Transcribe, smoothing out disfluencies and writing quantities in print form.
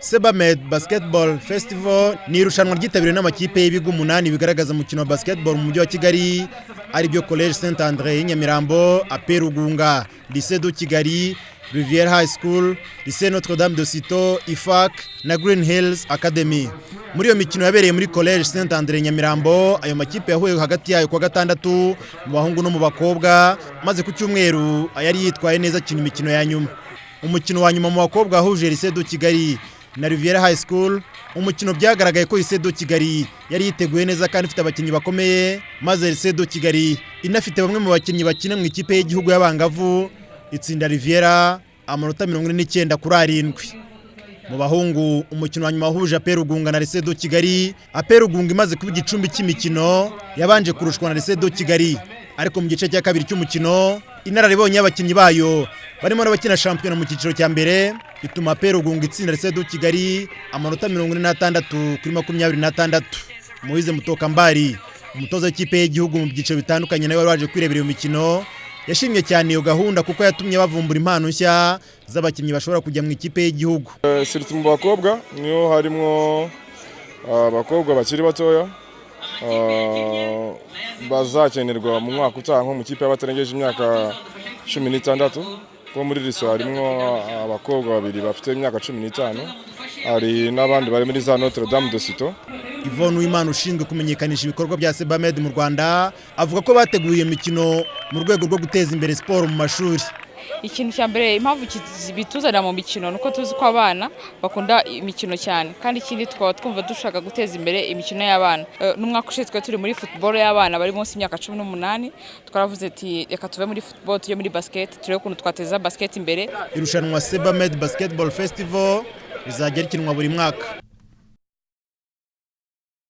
Sebamed Basketball Festival ni irushanwa ryitabiriwe n'amakipe y'ibigo 8 bigaragaza umukino wa basketball mu mujyi wa Kigali ari byo College Saint André y'Inyamirambo, APR Rugunga, Lycée de Kigali, Rivière High School, Lycée Notre Dame de Citeaux, IFAC na Green Hills Academy. Muri iyo mikino yabereye muri College Saint André Nyamirambo, ayo makipe yahuye hagati yayo kwa gatandatu mu bahungu no mu bakobwa, maze ku cyumweru yari yitwaye neza cyane imikino ya nyuma. Umukino wa nyuma mu bakobwa ahuje Lycée de Kigali na Rivière High School, umukino byagaragaye ko Lycée de Kigali yari yiteguye neza kandi ifite abakinnyi bakomeye, maze Lycée de Kigali inafite bamwe mu bakinnyi bakina mu ikipe y'igihugu y'abangavu itsinda Riviera amanota 49-7. Mu bahungu umukino wa nyuma wahuje APR Rugunga na Lycée de Kigali, APR Rugunga imaze kuba igicumbi cy'imikino yabanje kurushwa na Lycée de Kigali, ariko mu gice cya kabiri cy'umukino inararibonye y'abakinnyi bayo barimo n'abakina shampiyona mu cyiciro cya mbere ituma APR Rugunga itsinda Lycée de Kigali amanota 46-26. Moise Mutokambari, umutoza w'ikipe y'igihugu mu byiciro bitandukanye nawe waje kwirebera iyo mikino, yashimye cyane iyo gahunda kuko yatumye bavumbura impano nshya z'abakinnyi bashobora kujya mu ikipe y'igihugu. Sirtu mu bakobwa niyo harimo abakobwa bakiri batoya bazakenerwa mu mwaka utaha nko mu kipe y'abatarengeje imyaka 16, ko muri riso harimo abakobwa babiri bafite imyaka 15, hari n'abandi bari muri za Notre Dame de Citeaux. Yvonne Uwimana ushinzwe kumenyekanisha ibikorwa bya Sebamed mu Rwanda avuga ko bateguye imikino mu rwego rwo guteza imbere siporo mu mashuri. Ikintu cya mbere impamvu bituzanira mu mikino nuko tuzi ko abana bakunda imikino cyane, kandi ikindi twumva dushaka guteza imbere imikino y'abana. N'umwaka ushize turi muri football y'abana bari munsi y'imyaka 18, twaravuze ati reka tuve muri football tujye muri basket, turebe ukuntu twateza basket imbere. Irushanwa Sebamed Basketball Festival rizajya rikinwa buri mwaka.